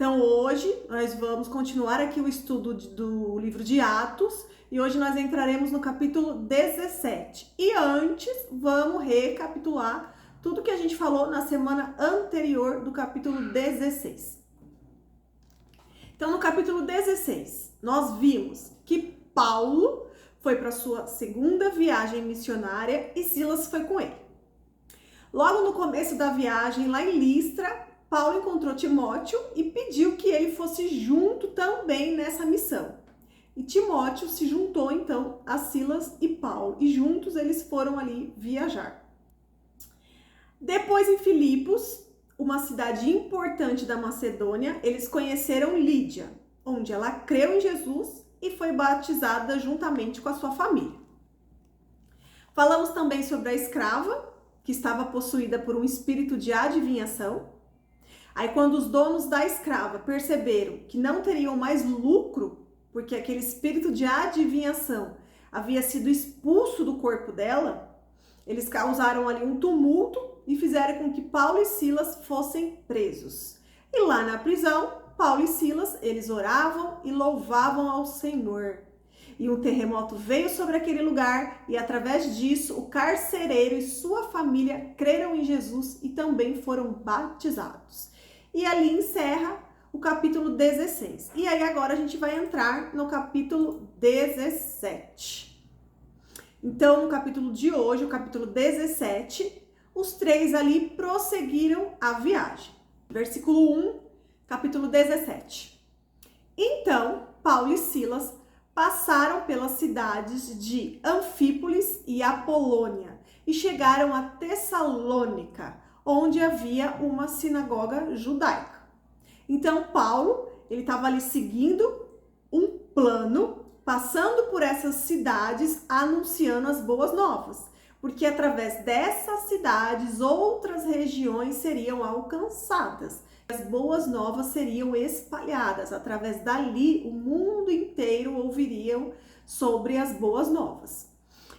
Então hoje nós vamos continuar aqui o estudo do livro de Atos e hoje nós entraremos no capítulo 17. E antes vamos recapitular tudo que a gente falou na semana anterior do capítulo 16. Então no capítulo 16 nós vimos que Paulo foi para sua segunda viagem missionária e Silas foi com ele. Logo no começo da viagem, lá em Listra, Paulo encontrou Timóteo e pediu que ele fosse junto também nessa missão. E Timóteo se juntou então a Silas e Paulo e juntos eles foram ali viajar. Depois em Filipos, uma cidade importante da Macedônia, eles conheceram Lídia, onde ela creu em Jesus e foi batizada juntamente com a sua família. Falamos também sobre a escrava, que estava possuída por um espírito de adivinhação. Aí quando os donos da escrava perceberam que não teriam mais lucro, porque aquele espírito de adivinhação havia sido expulso do corpo dela, eles causaram ali um tumulto e fizeram com que Paulo e Silas fossem presos. E lá na prisão, Paulo e Silas, eles oravam e louvavam ao Senhor. E um terremoto veio sobre aquele lugar e através disso o carcereiro e sua família creram em Jesus e também foram batizados. E ali encerra o capítulo 16. E aí agora a gente vai entrar no capítulo 17. Então, no capítulo de hoje, o capítulo 17, os três ali prosseguiram a viagem. Versículo 1, capítulo 17. Então, Paulo e Silas passaram pelas cidades de Anfípolis e Apolônia e chegaram a Tessalônica, onde havia uma sinagoga judaica. Então Paulo, ele estava ali seguindo um plano, passando por essas cidades, anunciando as boas novas, porque através dessas cidades outras regiões seriam alcançadas. As boas novas seriam espalhadas, através dali o mundo inteiro ouviria sobre as boas novas.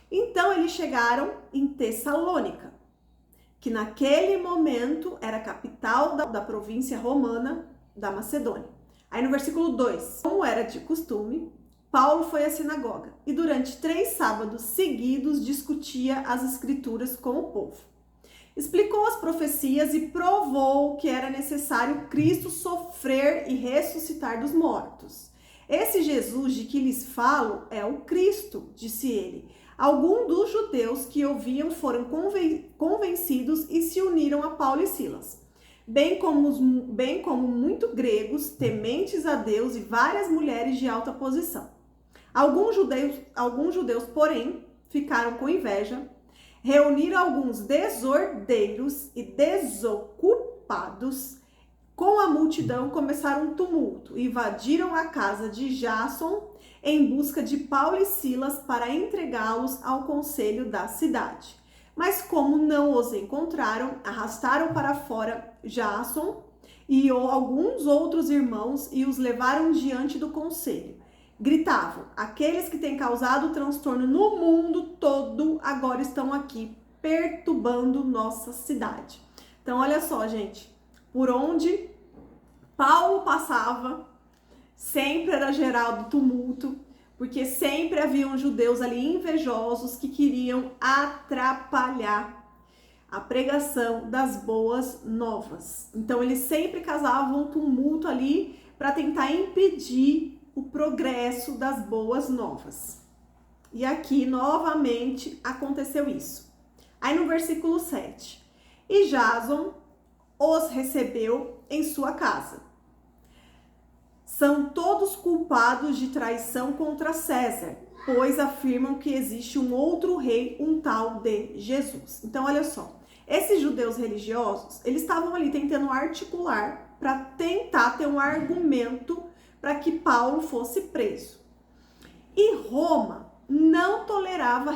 Então eles chegaram em Tessalônica, que naquele momento era a capital da província romana da Macedônia. Aí no versículo 2, como era de costume, Paulo foi à sinagoga e durante 3 sábados seguidos discutia as escrituras com o povo. Explicou as profecias e provou que era necessário Cristo sofrer e ressuscitar dos mortos. Esse Jesus de que lhes falo é o Cristo, disse ele. Alguns dos judeus que ouviam foram convencidos e se uniram a Paulo e Silas, bem como muitos gregos, tementes a Deus e várias mulheres de alta posição. Alguns judeus, porém, ficaram com inveja, reuniram alguns desordeiros e desocupados com a multidão, começaram um tumulto, invadiram a casa de Jason em busca de Paulo e Silas para entregá-los ao conselho da cidade. Mas como não os encontraram, arrastaram para fora Jason e alguns outros irmãos e os levaram diante do conselho. Gritavam: aqueles que têm causado transtorno no mundo todo agora estão aqui perturbando nossa cidade. Então olha só, gente, por onde Paulo passava, sempre era gerado tumulto, porque sempre haviam judeus ali invejosos que queriam atrapalhar a pregação das boas novas. Então eles sempre causavam tumulto ali para tentar impedir o progresso das boas novas. E aqui novamente aconteceu isso. Aí no versículo 7, e Jason os recebeu em sua casa. São todos culpados de traição contra César, pois afirmam que existe um outro rei, um tal de Jesus. Então, olha só, esses judeus religiosos, eles estavam ali tentando articular para tentar ter um argumento para que Paulo fosse preso. E Roma não tolerava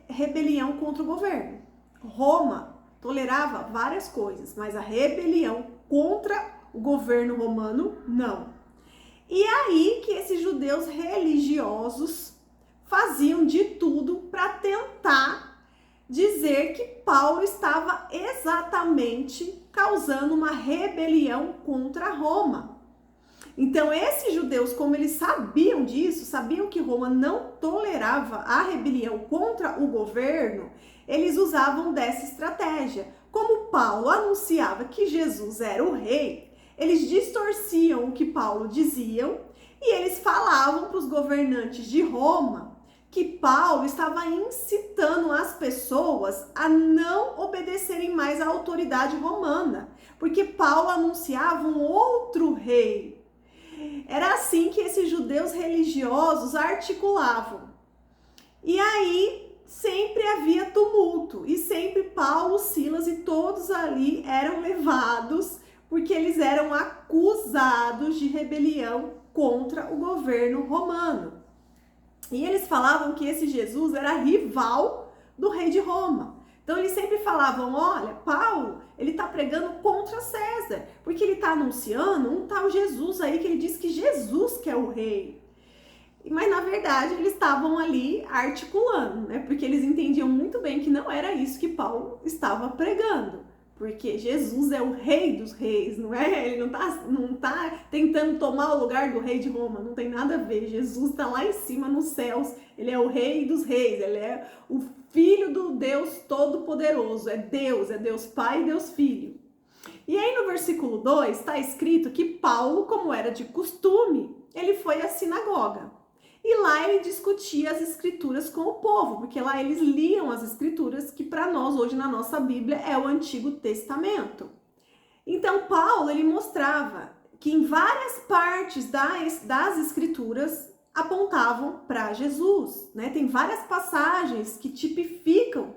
rebelião contra o governo. Roma tolerava várias coisas, mas a rebelião contra o governo romano, não. E aí que esses judeus religiosos faziam de tudo para tentar dizer que Paulo estava exatamente causando uma rebelião contra Roma. Então, esses judeus, como eles sabiam disso, sabiam que Roma não tolerava a rebelião contra o governo, eles usavam dessa estratégia. Como Paulo anunciava que Jesus era o rei, eles distorciam o que Paulo dizia e eles falavam para os governantes de Roma que Paulo estava incitando as pessoas a não obedecerem mais à autoridade romana, porque Paulo anunciava um outro rei. Era assim que esses judeus religiosos articulavam. E aí sempre havia tumulto, e sempre Paulo, Silas e todos ali eram levados, porque eles eram acusados de rebelião contra o governo romano. E eles falavam que esse Jesus era rival do rei de Roma. Então eles sempre falavam, olha, Paulo, ele tá pregando contra César, porque ele tá anunciando um tal Jesus aí, que ele diz que Jesus que é o rei. Mas na verdade eles estavam ali articulando, né? Porque eles entendiam muito bem que não era isso que Paulo estava pregando. Porque Jesus é o rei dos reis, não é? Ele não tá tentando tomar o lugar do rei de Roma, não tem nada a ver. Jesus está lá em cima nos céus, ele é o rei dos reis, ele é o filho do Deus Todo-Poderoso, é Deus Pai e Deus Filho. E aí no versículo 2 está escrito que Paulo, como era de costume, ele foi à sinagoga. E lá ele discutia as escrituras com o povo, porque lá eles liam as escrituras que para nós hoje na nossa Bíblia é o Antigo Testamento. Então Paulo ele mostrava que em várias partes das escrituras apontavam para Jesus, né? Tem várias passagens que tipificam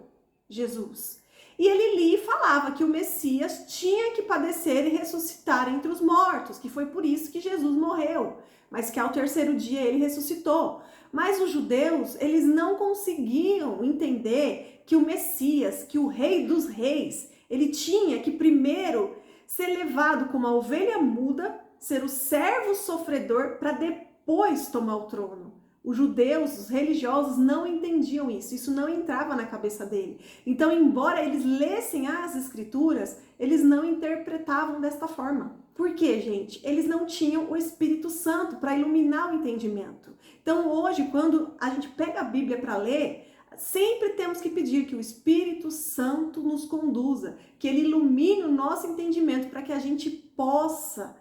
Jesus. E ele lia e falava que o Messias tinha que padecer e ressuscitar entre os mortos, que foi por isso que Jesus morreu, mas que ao terceiro dia ele ressuscitou. Mas os judeus, eles não conseguiam entender que o Messias, que o rei dos reis, ele tinha que primeiro ser levado como uma ovelha muda, ser o servo sofredor, para depois tomar o trono. Os judeus, os religiosos não entendiam isso não entrava na cabeça dele. Então, embora eles lessem as escrituras, eles não interpretavam desta forma. Por quê, gente? Eles não tinham o Espírito Santo para iluminar o entendimento. Então, hoje, quando a gente pega a Bíblia para ler, sempre temos que pedir que o Espírito Santo nos conduza, que ele ilumine o nosso entendimento para que a gente possa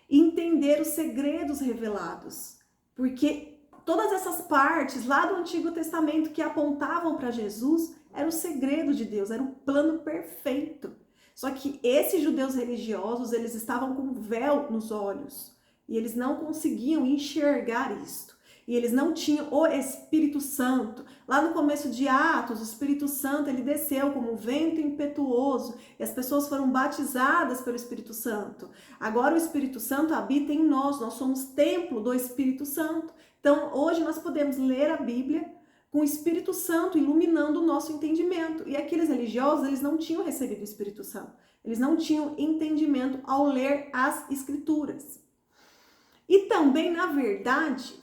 entender os segredos revelados. Porque todas essas partes lá do Antigo Testamento que apontavam para Jesus era o segredo de Deus, era o plano perfeito. Só que esses judeus religiosos, eles estavam com véu nos olhos e eles não conseguiam enxergar isto. E eles não tinham o Espírito Santo. Lá no começo de Atos, o Espírito Santo ele desceu como um vento impetuoso e as pessoas foram batizadas pelo Espírito Santo. Agora o Espírito Santo habita em nós somos templo do Espírito Santo. Então hoje nós podemos ler a Bíblia com o Espírito Santo iluminando o nosso entendimento. E aqueles religiosos, eles não tinham recebido o Espírito Santo. Eles não tinham entendimento ao ler as Escrituras. E também, na verdade,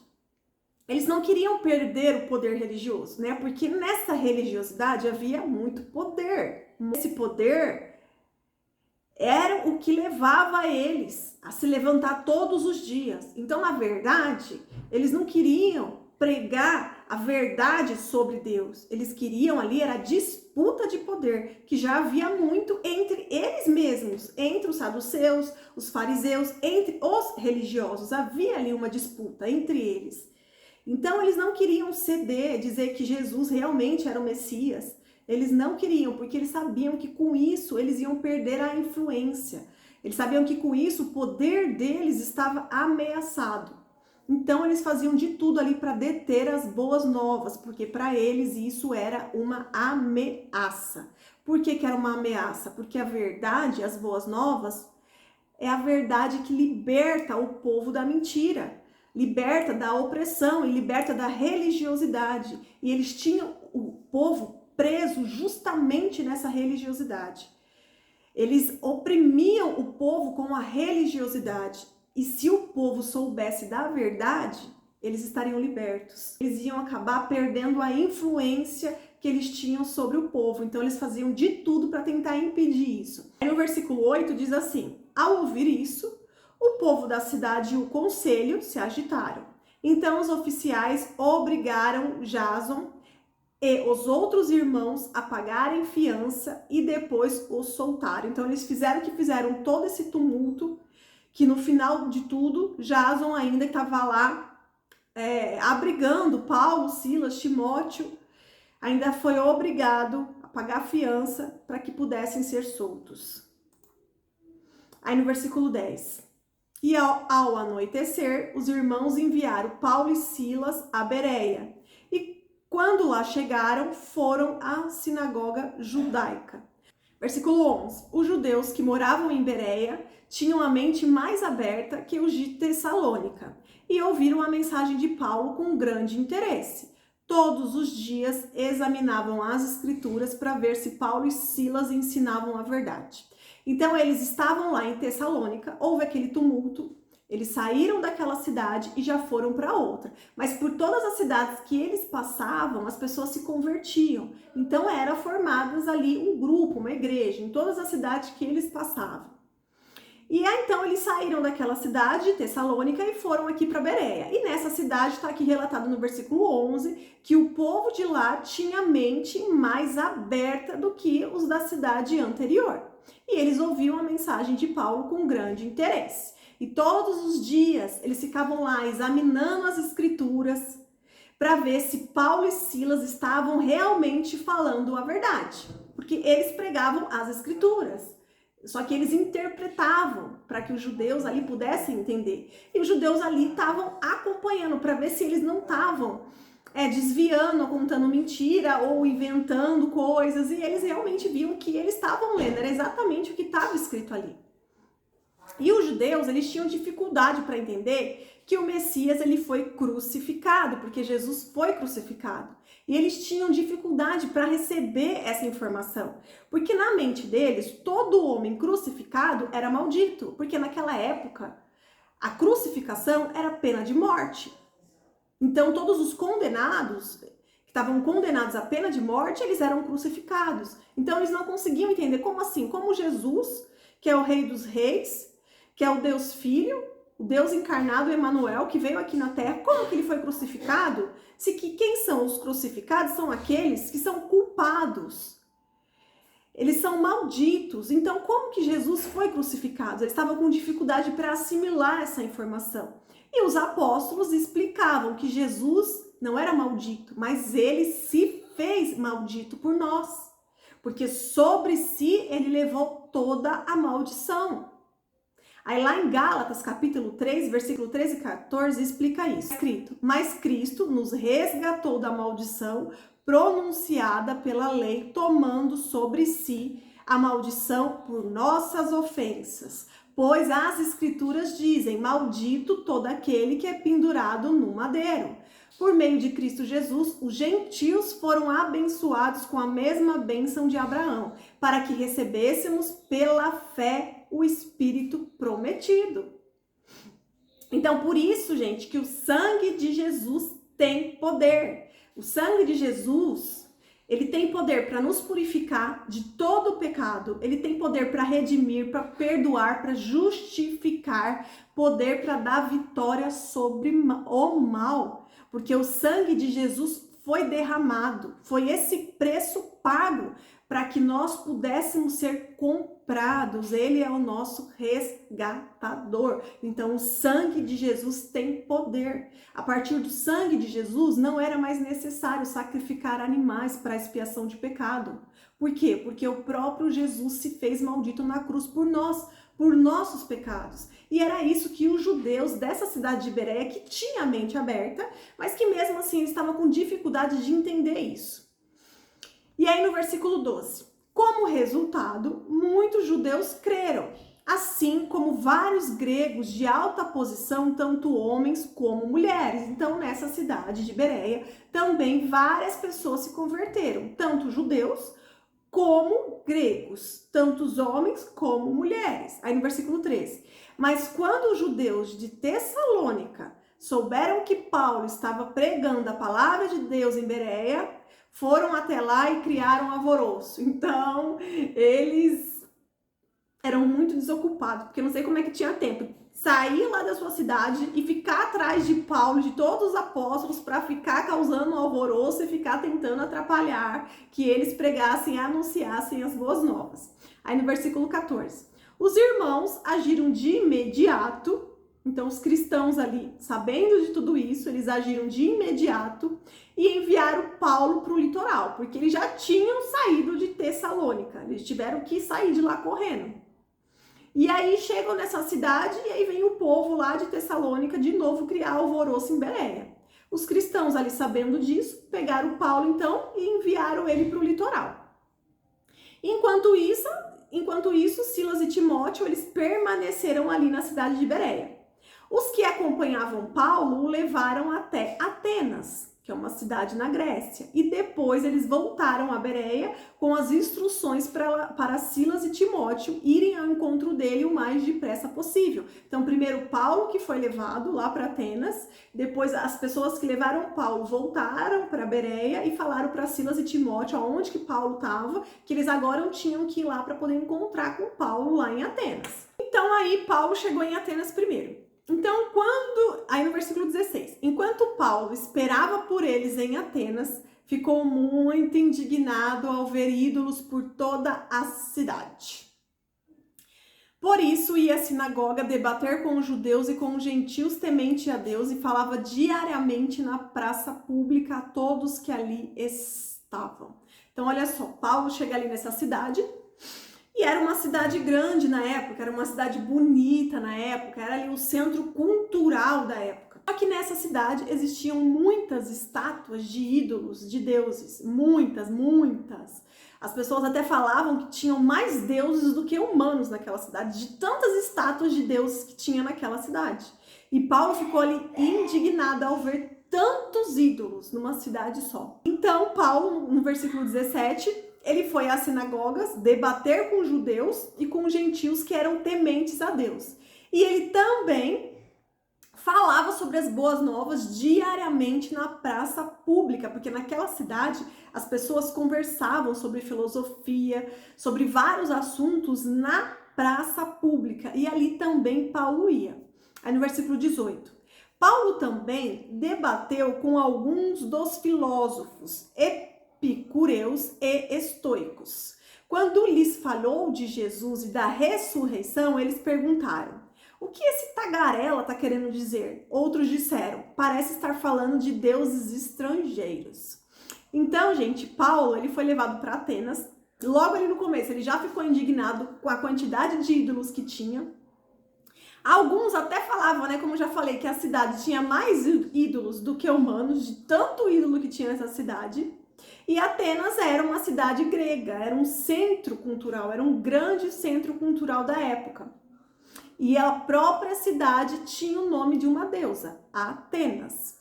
eles não queriam perder o poder religioso, né? Porque nessa religiosidade havia muito poder. Esse poder era o que levava eles a se levantar todos os dias. Então, na verdade, eles não queriam pregar a verdade sobre Deus. Eles queriam ali, era disputa de poder, que já havia muito entre eles mesmos, entre os saduceus, os fariseus, entre os religiosos. Havia ali uma disputa entre eles. Então, eles não queriam ceder, dizer que Jesus realmente era o Messias. Eles não queriam, porque eles sabiam que com isso eles iam perder a influência. Eles sabiam que com isso o poder deles estava ameaçado. Então, eles faziam de tudo ali para deter as boas novas, porque para eles isso era uma ameaça. Por que era uma ameaça? Porque a verdade, as boas novas, é a verdade que liberta o povo da mentira, liberta da opressão e liberta da religiosidade. E eles tinham o povo preso justamente nessa religiosidade. Eles oprimiam o povo com a religiosidade. E se o povo soubesse da verdade, eles estariam libertos. Eles iam acabar perdendo a influência que eles tinham sobre o povo. Então eles faziam de tudo para tentar impedir isso. Aí no versículo 8 diz assim: ao ouvir isso, O povo da cidade e o conselho se agitaram. Então os oficiais obrigaram Jason e os outros irmãos a pagarem fiança e depois os soltaram. Então eles fizeram todo esse tumulto, que no final de tudo, Jason ainda estava lá abrigando Paulo, Silas, Timóteo, ainda foi obrigado a pagar fiança para que pudessem ser soltos. Aí no versículo 10. E ao anoitecer, os irmãos enviaram Paulo e Silas a Bereia. E quando lá chegaram, foram à sinagoga judaica. Versículo 11. Os judeus que moravam em Bereia tinham a mente mais aberta que os de Tessalônica e ouviram a mensagem de Paulo com grande interesse. Todos os dias examinavam as escrituras para ver se Paulo e Silas ensinavam a verdade. Então eles estavam lá em Tessalônica, houve aquele tumulto, eles saíram daquela cidade e já foram para outra. Mas por todas as cidades que eles passavam, as pessoas se convertiam. Então era formadas ali um grupo, uma igreja, em todas as cidades que eles passavam. E aí então eles saíram daquela cidade de Tessalônica e foram aqui para Bereia. E nessa cidade está aqui relatado no versículo 11 que o povo de lá tinha a mente mais aberta do que os da cidade anterior. E eles ouviam a mensagem de Paulo com grande interesse. E todos os dias eles ficavam lá examinando as escrituras para ver se Paulo e Silas estavam realmente falando a verdade. Porque eles pregavam as escrituras. Só que eles interpretavam para que os judeus ali pudessem entender. E os judeus ali estavam acompanhando para ver se eles não estavam desviando, contando mentira ou inventando coisas. E eles realmente viam que eles estavam lendo, era exatamente o que estava escrito ali. E os judeus, eles tinham dificuldade para entender que o Messias ele foi crucificado, porque Jesus foi crucificado. E eles tinham dificuldade para receber essa informação, porque na mente deles, todo homem crucificado era maldito, porque naquela época a crucificação era pena de morte. Então todos os condenados, que estavam condenados à pena de morte, eles eram crucificados. Então eles não conseguiam entender como assim, como Jesus, que é o Rei dos Reis, que é o Deus Filho, o Deus encarnado, Emanuel, que veio aqui na Terra, como que ele foi crucificado? Se que quem são os crucificados são aqueles que são culpados. Eles são malditos. Então, como que Jesus foi crucificado? Eles estavam com dificuldade para assimilar essa informação. E os apóstolos explicavam que Jesus não era maldito, mas ele se fez maldito por nós. Porque sobre si ele levou toda a maldição. Aí lá em Gálatas, capítulo 3, versículo 13 e 14, explica isso. Escrito, mas Cristo nos resgatou da maldição pronunciada pela lei, tomando sobre si a maldição por nossas ofensas. Pois as escrituras dizem, maldito todo aquele que é pendurado no madeiro. Por meio de Cristo Jesus, os gentios foram abençoados com a mesma bênção de Abraão, para que recebêssemos pela fé o Espírito prometido. Então, por isso, gente, que o sangue de Jesus tem poder. O sangue de Jesus, ele tem poder para nos purificar de todo o pecado. Ele tem poder para redimir, para perdoar, para justificar, poder para dar vitória sobre o mal. Porque o sangue de Jesus foi derramado, foi esse preço pago para que nós pudéssemos ser comprados. Ele é o nosso resgatador. Então, o sangue de Jesus tem poder. A partir do sangue de Jesus, não era mais necessário sacrificar animais para expiação de pecado. Por quê? Porque o próprio Jesus se fez maldito na cruz por nós, por nossos pecados. E era isso que os judeus dessa cidade de Bereia, que tinha a mente aberta, mas que mesmo assim eles estavam com dificuldade de entender isso. E aí no versículo 12, como resultado, muitos judeus creram, assim como vários gregos de alta posição, tanto homens como mulheres. Então nessa cidade de Bereia também várias pessoas se converteram, tanto judeus como gregos, tanto os homens como mulheres. Aí no versículo 13, mas quando os judeus de Tessalônica souberam que Paulo estava pregando a palavra de Deus em Bereia, foram até lá e criaram alvoroço. Então, eles eram muito desocupados, porque eu não sei como é que tinha tempo. sair lá da sua cidade e ficar atrás de Paulo, de todos os apóstolos, para ficar causando um alvoroço e ficar tentando atrapalhar que eles pregassem e anunciassem as boas novas. Aí no versículo 14, os irmãos agiram de imediato. Então, os cristãos ali, sabendo de tudo isso, eles agiram de imediato e enviaram Paulo para o litoral, porque eles já tinham saído de Tessalônica, eles tiveram que sair de lá correndo. E aí chegam nessa cidade e aí vem o povo lá de Tessalônica de novo criar alvoroço em Bereia. Os cristãos ali, sabendo disso, pegaram Paulo então e enviaram ele para o litoral. Enquanto isso, Silas e Timóteo, eles permaneceram ali na cidade de Bereia. Os que acompanhavam Paulo o levaram até Atenas, que é uma cidade na Grécia, e depois eles voltaram a Bereia com as instruções para Silas e Timóteo irem ao encontro dele o mais depressa possível. Então, primeiro Paulo, que foi levado lá para Atenas, depois as pessoas que levaram Paulo voltaram para Bereia e falaram para Silas e Timóteo aonde que Paulo estava, que eles agora tinham que ir lá para poder encontrar com Paulo lá em Atenas. Então, aí Paulo chegou em Atenas primeiro. Então, aí no versículo 16, enquanto Paulo esperava por eles em Atenas, ficou muito indignado ao ver ídolos por toda a cidade. Por isso, ia à sinagoga debater com os judeus e com os gentios temente a Deus e falava diariamente na praça pública a todos que ali estavam. Então, olha só, Paulo chega ali nessa cidade. E era uma cidade grande na época, era uma cidade bonita na época, era ali o centro cultural da época. Só que nessa cidade existiam muitas estátuas de ídolos, de deuses, muitas. As pessoas até falavam que tinham mais deuses do que humanos naquela cidade, de tantas estátuas de deuses que tinha naquela cidade. E Paulo ficou ali indignado ao ver tantos ídolos numa cidade só. Então, Paulo, no versículo 17, ele foi às sinagogas debater com os judeus e com os gentios que eram tementes a Deus. E ele também falava sobre as boas novas diariamente na praça pública, porque naquela cidade as pessoas conversavam sobre filosofia, sobre vários assuntos na praça pública. E ali também Paulo ia. Aí no versículo 18. Paulo também debateu com alguns dos filósofos epicureus e estoicos. Quando lhes falou de Jesus e da ressurreição, eles perguntaram: o que esse tagarela está querendo dizer? Outros disseram: parece estar falando de deuses estrangeiros. Então, gente, Paulo ele foi levado para Atenas. Logo ali no começo, ele já ficou indignado com a quantidade de ídolos que tinha. Alguns até falavam, né, como já falei, que a cidade tinha mais ídolos do que humanos, de tanto ídolo que tinha nessa cidade. E Atenas era uma cidade grega, era um centro cultural, era um grande centro cultural da época. E a própria cidade tinha o nome de uma deusa, Atenas.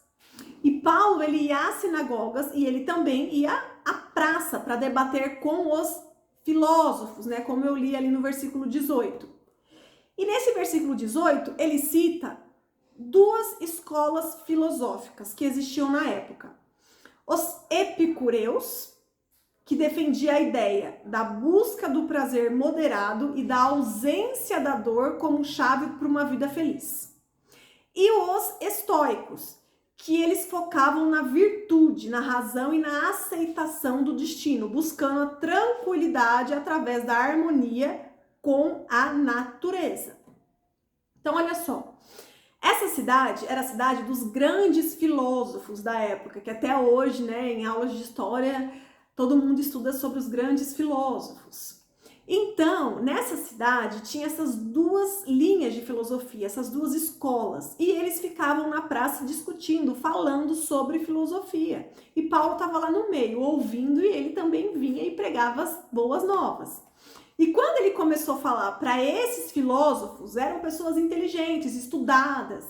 E Paulo, ele ia às sinagogas e ele também ia à praça para debater com os filósofos, né, como eu li ali no versículo 18. E nesse versículo 18, ele cita duas escolas filosóficas que existiam na época. Os epicureus, que defendia a ideia da busca do prazer moderado e da ausência da dor como chave para uma vida feliz. E os estoicos, que eles focavam na virtude, na razão e na aceitação do destino, buscando a tranquilidade através da harmonia com a natureza. Então, olha só. Essa cidade era a cidade dos grandes filósofos da época, que até hoje, né, em aulas de história, todo mundo estuda sobre os grandes filósofos. Então, nessa cidade, tinha essas duas linhas de filosofia, essas duas escolas, e eles ficavam na praça discutindo, falando sobre filosofia. E Paulo estava lá no meio, ouvindo, e ele também vinha e pregava as boas novas. E quando ele começou a falar para esses filósofos, eram pessoas inteligentes, estudadas.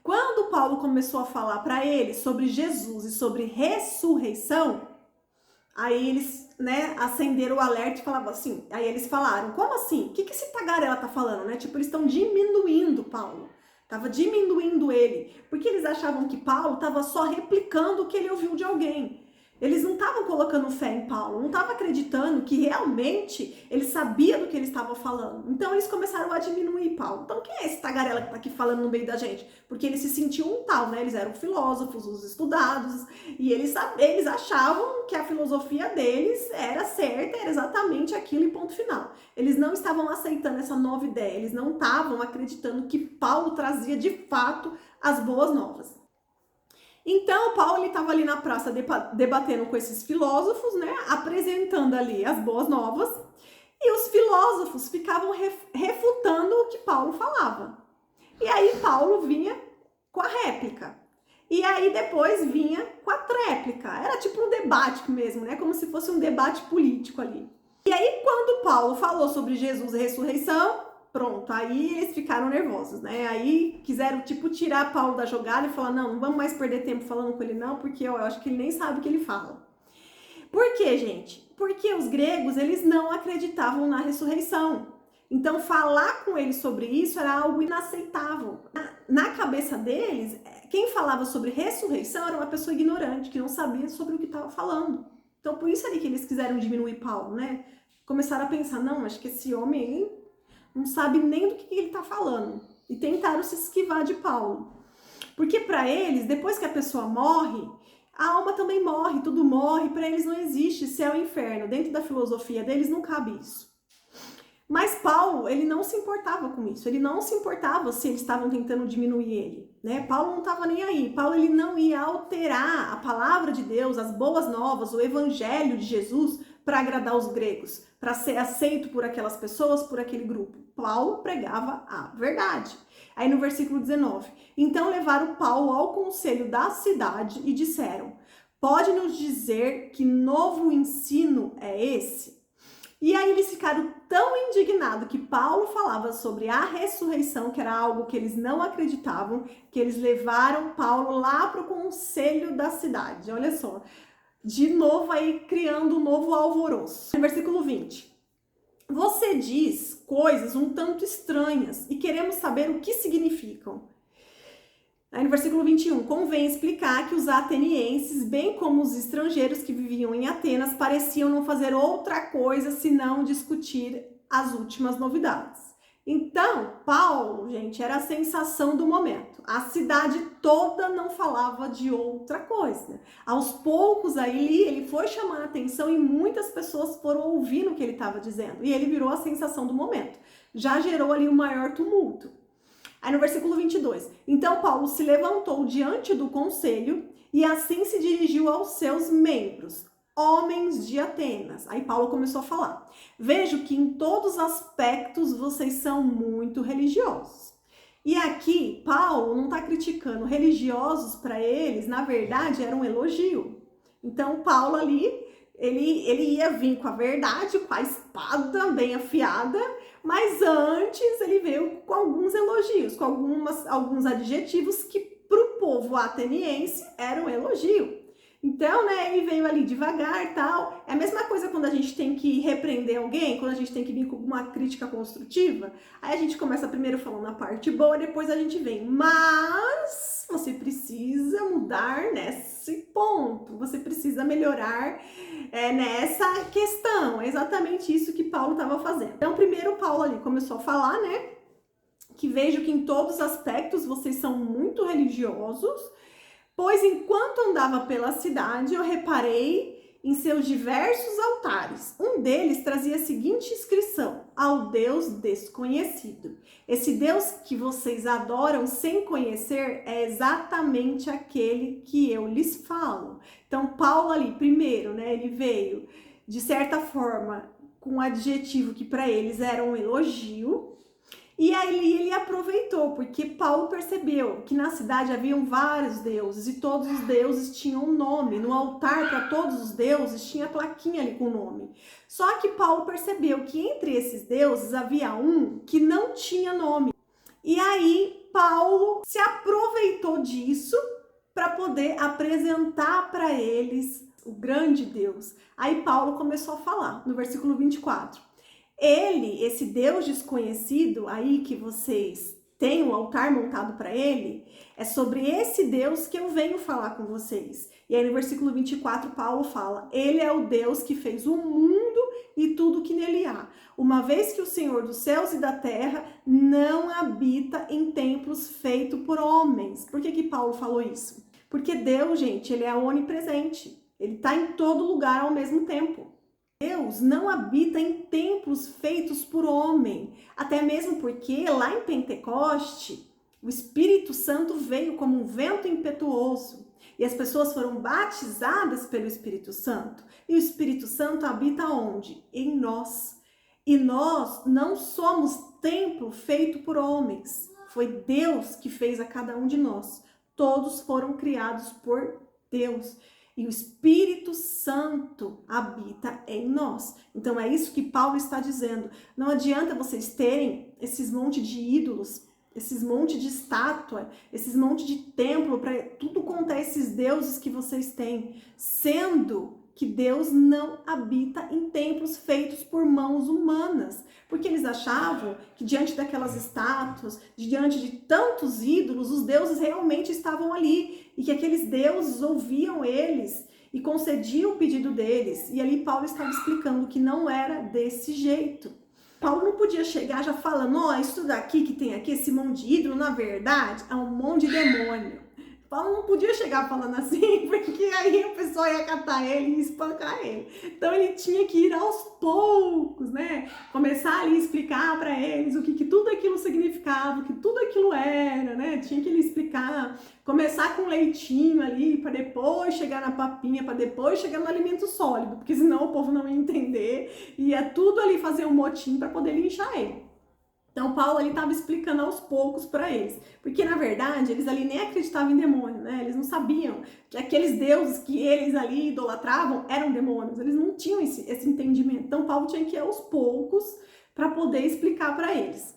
Quando Paulo começou a falar para eles sobre Jesus e sobre ressurreição, aí eles, né, acenderam o alerta e falavam assim. Aí eles falaram: como assim? O que esse tagarela tá falando, né? Tipo, eles estão diminuindo Paulo. Tava diminuindo ele, porque eles achavam que Paulo estava só replicando o que ele ouviu de alguém. Eles não estavam colocando fé em Paulo, não estavam acreditando que realmente ele sabia do que ele estava falando. Então eles começaram a diminuir Paulo. Então quem é esse tagarela que está aqui falando no meio da gente? Porque eles se sentiam um tal, né? Eles eram filósofos, os estudados, e eles achavam que a filosofia deles era certa, era exatamente aquilo e ponto final. Eles não estavam aceitando essa nova ideia, eles não estavam acreditando que Paulo trazia de fato as boas novas. Então, Paulo estava ali na praça debatendo com esses filósofos, né, apresentando ali as boas novas, e os filósofos ficavam refutando o que Paulo falava. E aí Paulo vinha com a réplica. E aí depois vinha com a tréplica. Era tipo um debate mesmo, né, como se fosse um debate político ali. E aí quando Paulo falou sobre Jesus e ressurreição, pronto, aí eles ficaram nervosos, né? Aí quiseram, tipo, tirar Paulo da jogada e falar, não vamos mais perder tempo falando com ele não, porque eu acho que ele nem sabe o que ele fala. Por quê, gente? Porque os gregos, eles não acreditavam na ressurreição. Então, falar com eles sobre isso era algo inaceitável. Na cabeça deles, quem falava sobre ressurreição era uma pessoa ignorante, que não sabia sobre o que estava falando. Então, por isso ali que eles quiseram diminuir Paulo, né? Começaram a pensar, não, acho que esse homem não sabe nem do que ele está falando. E tentaram se esquivar de Paulo. Porque para eles, depois que a pessoa morre, a alma também morre, tudo morre. Para eles não existe céu e inferno. Dentro da filosofia deles não cabe isso. Mas Paulo, ele não se importava com isso. Ele não se importava se eles estavam tentando diminuir ele, né? Paulo não estava nem aí. Paulo, ele não ia alterar a palavra de Deus, as boas novas, o evangelho de Jesus para agradar os gregos, para ser aceito por aquelas pessoas, por aquele grupo. Paulo pregava a verdade. Aí no versículo 19, então levaram Paulo ao conselho da cidade e disseram, pode nos dizer que novo ensino é esse? E aí eles ficaram tão indignados que Paulo falava sobre a ressurreição, que era algo que eles não acreditavam, que eles levaram Paulo lá para o conselho da cidade. Olha só, de novo aí criando um novo alvoroço. No versículo 20. Você diz coisas um tanto estranhas e queremos saber o que significam. Aí no versículo 21, convém explicar que os atenienses, bem como os estrangeiros que viviam em Atenas, pareciam não fazer outra coisa senão discutir as últimas novidades. Então, Paulo, gente, era a sensação do momento. A cidade toda não falava de outra coisa. Aos poucos aí, ele foi chamando a atenção e muitas pessoas foram ouvindo o que ele estava dizendo. E ele virou a sensação do momento. Já gerou ali um maior tumulto. Aí no versículo 22, então Paulo se levantou diante do conselho e assim se dirigiu aos seus membros, homens de Atenas. Aí Paulo começou a falar, vejo que em todos os aspectos vocês são muito religiosos. E aqui Paulo não está criticando religiosos, para eles, na verdade era um elogio. Então Paulo ali, ele ia vir com a verdade, com a espada bem afiada, mas antes ele veio com alguns elogios, com alguns adjetivos que para o povo ateniense eram um elogio. Então, né, ele veio ali devagar e tal. É a mesma coisa quando a gente tem que repreender alguém, quando a gente tem que vir com uma crítica construtiva. Aí a gente começa primeiro falando a parte boa, depois a gente vem. Mas você precisa mudar nesse ponto, você precisa melhorar nessa questão. É exatamente isso que Paulo estava fazendo. Então, primeiro Paulo ali começou a falar, né, que vejo que em todos os aspectos vocês são muito religiosos, pois enquanto andava pela cidade, eu reparei em seus diversos altares. Um deles trazia a seguinte inscrição, ao Deus desconhecido. Esse Deus que vocês adoram sem conhecer é exatamente aquele que eu lhes falo. Então, Paulo ali, primeiro, né, ele veio, de certa forma, com um adjetivo que para eles era um elogio. E aí ele aproveitou, porque Paulo percebeu que na cidade haviam vários deuses e todos os deuses tinham um nome. No altar para todos os deuses tinha plaquinha ali com o nome. Só que Paulo percebeu que entre esses deuses havia um que não tinha nome. E aí Paulo se aproveitou disso para poder apresentar para eles o grande Deus. Aí Paulo começou a falar no versículo 24. Ele, esse Deus desconhecido aí que vocês tem um altar montado para ele, é sobre esse Deus que eu venho falar com vocês. E aí no versículo 24, Paulo fala, ele é o Deus que fez o mundo e tudo que nele há. Uma vez que o Senhor dos céus e da terra não habita em templos feitos por homens. Por que Paulo falou isso? Porque Deus, gente, ele é onipresente. Ele está em todo lugar ao mesmo tempo. Deus não habita em templos feitos por homem. Até mesmo porque lá em Pentecoste, o Espírito Santo veio como um vento impetuoso. E as pessoas foram batizadas pelo Espírito Santo. E o Espírito Santo habita onde? Em nós. E nós não somos templo feito por homens. Foi Deus que fez a cada um de nós. Todos foram criados por Deus. E o Espírito Santo habita em nós. Então é isso que Paulo está dizendo. Não adianta vocês terem esses monte de ídolos, esses monte de estátua, esses monte de templo, para tudo quanto é esses deuses que vocês têm, sendo que Deus não habita em templos feitos por mãos humanas, porque eles achavam que diante daquelas estátuas, diante de tantos ídolos, os deuses realmente estavam ali, e que aqueles deuses ouviam eles e concediam o pedido deles, e ali Paulo estava explicando que não era desse jeito. Paulo não podia chegar já falando, ó, isso daqui que tem aqui, esse monte de ídolo, na verdade, é um monte de demônio. Paulo não podia chegar falando assim, porque aí a pessoa ia catar ele e espancar ele. Então ele tinha que ir aos poucos, né? Começar ali a explicar para eles o que tudo aquilo significava, o que tudo aquilo era, né? Tinha que lhe explicar, começar com leitinho ali, para depois chegar na papinha, para depois chegar no alimento sólido, porque senão o povo não ia entender, ia tudo ali fazer um motim para poder linchar ele. Então, Paulo estava explicando aos poucos para eles, porque na verdade eles ali nem acreditavam em demônio, né? Eles não sabiam que aqueles deuses que eles ali idolatravam eram demônios, eles não tinham esse entendimento. Então, Paulo tinha que ir aos poucos para poder explicar para eles.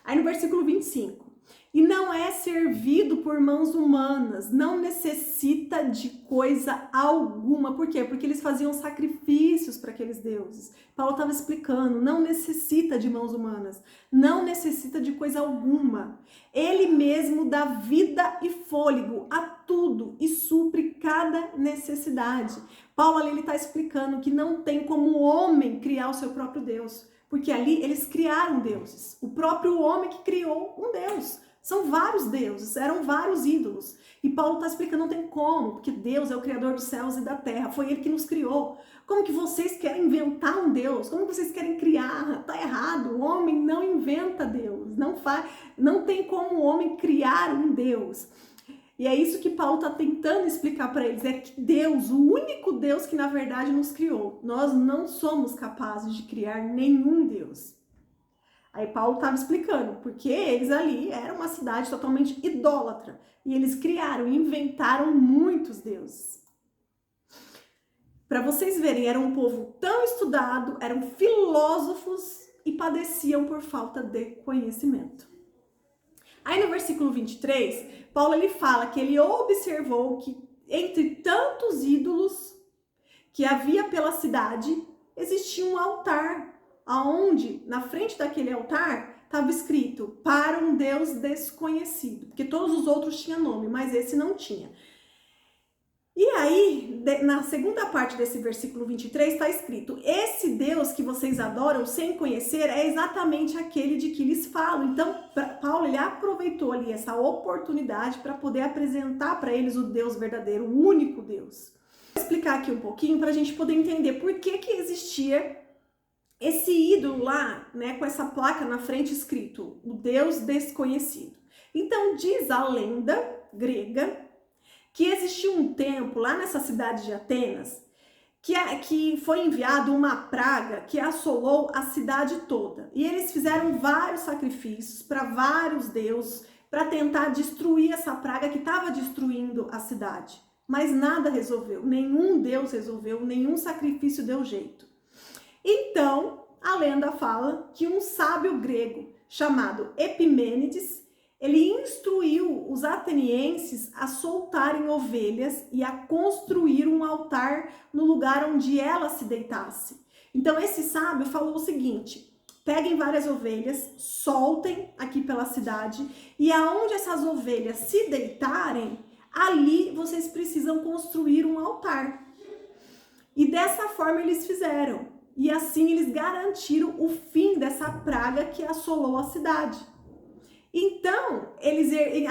Aí no versículo 25, e não é servido por mãos humanas, não necessita de coisa alguma. Por quê? Porque eles faziam sacrifícios para aqueles deuses. Paulo estava explicando, não necessita de mãos humanas, não necessita de coisa alguma. Ele mesmo dá vida e fôlego a tudo e supre cada necessidade. Paulo ali está explicando que não tem como o homem criar o seu próprio Deus, porque ali eles criaram deuses. O próprio homem que criou um Deus. São vários deuses, eram vários ídolos. E Paulo está explicando, não tem como, porque Deus é o Criador dos céus e da terra, foi Ele que nos criou. Como que vocês querem inventar um Deus? Como que vocês querem criar? Está errado, o homem não inventa Deus, não tem como o homem criar um Deus. E é isso que Paulo está tentando explicar para eles, é que Deus, o único Deus que na verdade nos criou, nós não somos capazes de criar nenhum Deus. Aí Paulo estava explicando, porque eles ali eram uma cidade totalmente idólatra. E eles criaram, inventaram muitos deuses. Para vocês verem, era um povo tão estudado, eram filósofos e padeciam por falta de conhecimento. Aí no versículo 23, Paulo ele fala que ele observou que entre tantos ídolos que havia pela cidade, existia um altar, aonde na frente daquele altar estava escrito para um Deus desconhecido, porque todos os outros tinham nome, mas esse não tinha. E aí, na segunda parte desse versículo 23, está escrito, esse Deus que vocês adoram sem conhecer é exatamente aquele de que lhes falo. Então, Paulo ele aproveitou ali essa oportunidade para poder apresentar para eles o Deus verdadeiro, o único Deus. Vou explicar aqui um pouquinho para a gente poder entender por que existia esse ídolo lá, né, com essa placa na frente escrito, o Deus desconhecido. Então diz a lenda grega que existiu um tempo lá nessa cidade de Atenas que foi enviado uma praga que assolou a cidade toda. E eles fizeram vários sacrifícios para vários deuses para tentar destruir essa praga que estava destruindo a cidade. Mas nada resolveu, nenhum deus resolveu, nenhum sacrifício deu jeito. Então, a lenda fala que um sábio grego chamado Epimênides, ele instruiu os atenienses a soltarem ovelhas e a construir um altar no lugar onde ela se deitasse. Então, esse sábio falou o seguinte, peguem várias ovelhas, soltem aqui pela cidade, e aonde essas ovelhas se deitarem, ali vocês precisam construir um altar. E dessa forma eles fizeram. E assim eles garantiram o fim dessa praga que assolou a cidade. Então,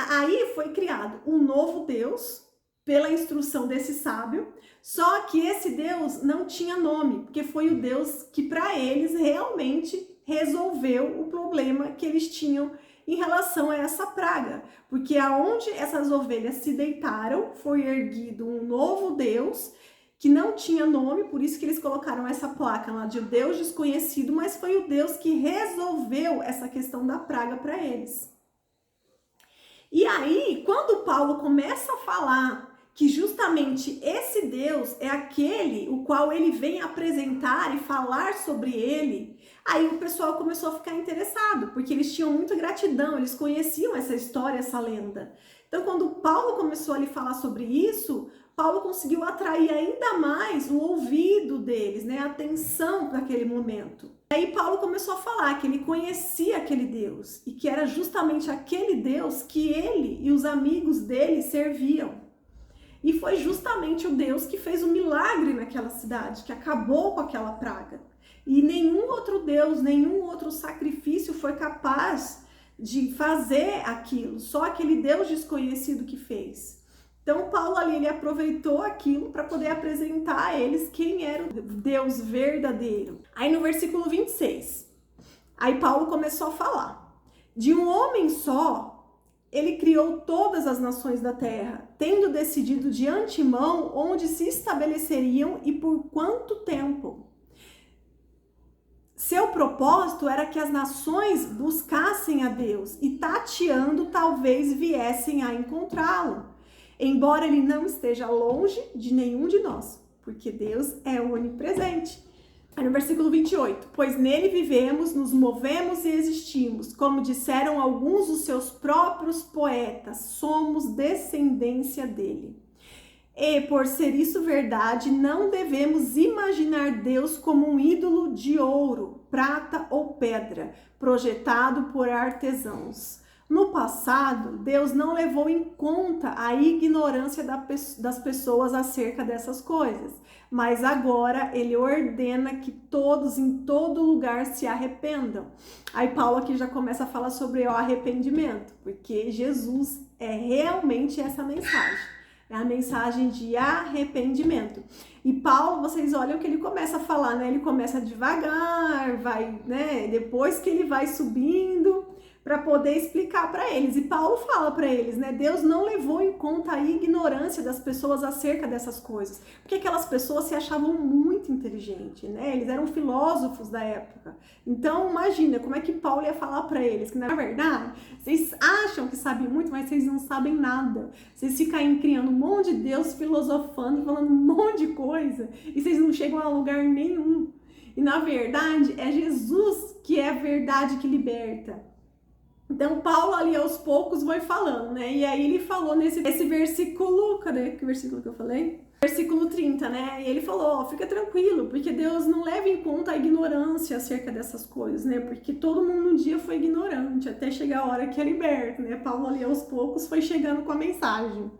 aí foi criado um novo Deus, pela instrução desse sábio, só que esse Deus não tinha nome, porque foi o Deus que para eles realmente resolveu o problema que eles tinham em relação a essa praga. Porque aonde essas ovelhas se deitaram, foi erguido um novo Deus, que não tinha nome, por isso que eles colocaram essa placa lá de Deus desconhecido, mas foi o Deus que resolveu essa questão da praga para eles. E aí, quando Paulo começa a falar que justamente esse Deus é aquele o qual ele vem apresentar e falar sobre ele, aí o pessoal começou a ficar interessado, porque eles tinham muita gratidão, eles conheciam essa história, essa lenda. Então, quando Paulo começou a lhe falar sobre isso, Paulo conseguiu atrair ainda mais o ouvido deles, né, a atenção naquele momento. Aí Paulo começou a falar que ele conhecia aquele Deus e que era justamente aquele Deus que ele e os amigos dele serviam. E foi justamente o Deus que fez um milagre naquela cidade, que acabou com aquela praga. E nenhum outro Deus, nenhum outro sacrifício foi capaz de fazer aquilo. Só aquele Deus desconhecido que fez. Então, Paulo ali, ele aproveitou aquilo para poder apresentar a eles quem era o Deus verdadeiro. Aí no versículo 26, aí Paulo começou a falar. De um homem só, ele criou todas as nações da terra, tendo decidido de antemão onde se estabeleceriam e por quanto tempo. Seu propósito era que as nações buscassem a Deus e tateando talvez viessem a encontrá-lo. Embora ele não esteja longe de nenhum de nós, porque Deus é onipresente. Aí no versículo 28, pois nele vivemos, nos movemos e existimos, como disseram alguns dos seus próprios poetas, somos descendência dele. E, por ser isso verdade, não devemos imaginar Deus como um ídolo de ouro, prata ou pedra, projetado por artesãos. No passado, Deus não levou em conta a ignorância das pessoas acerca dessas coisas, mas agora ele ordena que todos em todo lugar se arrependam. Aí Paulo aqui já começa a falar sobre o arrependimento, porque Jesus é realmente essa mensagem. É a mensagem de arrependimento. E Paulo, vocês olham que ele começa a falar, né? Ele começa devagar, vai, né? Depois que ele vai subindo para poder explicar para eles. E Paulo fala para eles, né? Deus não levou em conta a ignorância das pessoas acerca dessas coisas. Porque aquelas pessoas se achavam muito inteligentes, né? Eles eram filósofos da época. Então, imagina como é que Paulo ia falar para eles que, na verdade, vocês acham que sabem muito, mas vocês não sabem nada. Vocês ficam criando um monte de Deus, filosofando, falando um monte de coisa, e vocês não chegam a lugar nenhum. E, na verdade, é Jesus que é a verdade que liberta. Então, Paulo ali aos poucos vai falando, né? E aí ele falou nesse versículo, cadê que versículo que eu falei? Versículo 30, né? E ele falou, ó, fica tranquilo, porque Deus não leva em conta a ignorância acerca dessas coisas, né? Porque todo mundo um dia foi ignorante, até chegar a hora que é liberto, né? Paulo ali aos poucos foi chegando com a mensagem.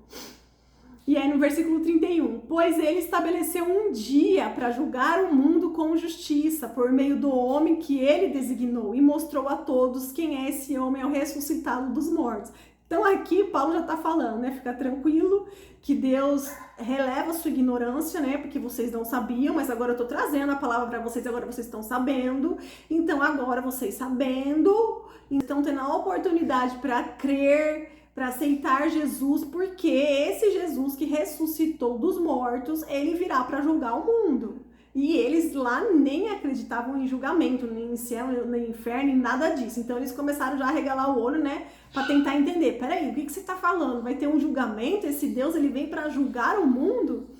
E aí no versículo 31, pois ele estabeleceu um dia para julgar o mundo com justiça, por meio do homem que ele designou, e mostrou a todos quem é esse homem ao ressuscitá-lo dos mortos. Então aqui Paulo já está falando, né? Fica tranquilo que Deus releva a sua ignorância, né? Porque vocês não sabiam, mas agora eu estou trazendo a palavra para vocês, agora vocês estão sabendo. Então agora vocês sabendo, estão tendo a oportunidade para crer, para aceitar Jesus, porque esse Jesus que ressuscitou dos mortos, ele virá para julgar o mundo. E eles lá nem acreditavam em julgamento, nem em céu, nem em inferno, nem nada disso. Então eles começaram já a regalar o olho, né, para tentar entender. Peraí, o que você está falando? Vai ter um julgamento? Esse Deus, ele vem para julgar o mundo?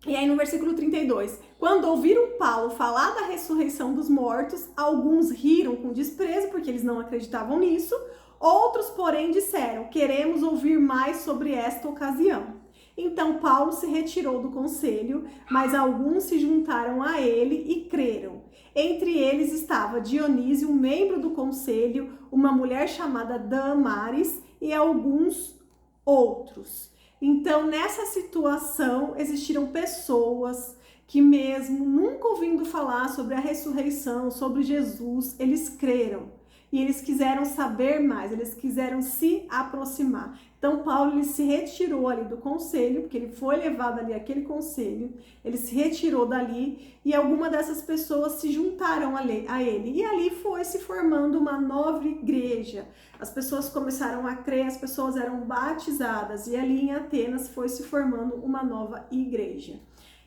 E aí no versículo 32, quando ouviram Paulo falar da ressurreição dos mortos, alguns riram com desprezo, porque eles não acreditavam nisso. Outros, porém, disseram, queremos ouvir mais sobre esta ocasião. Então Paulo se retirou do conselho, mas alguns se juntaram a ele e creram. Entre eles estava Dionísio, um membro do conselho, uma mulher chamada Damaris e alguns outros. Então, nessa situação, existiram pessoas que mesmo nunca ouvindo falar sobre a ressurreição, sobre Jesus, eles creram. E eles quiseram saber mais, eles quiseram se aproximar. Então, Paulo ele se retirou ali do conselho, porque ele foi levado ali àquele conselho, ele se retirou dali e algumas dessas pessoas se juntaram a ele. E ali foi se formando uma nova igreja. As pessoas começaram a crer, as pessoas eram batizadas e ali em Atenas foi se formando uma nova igreja.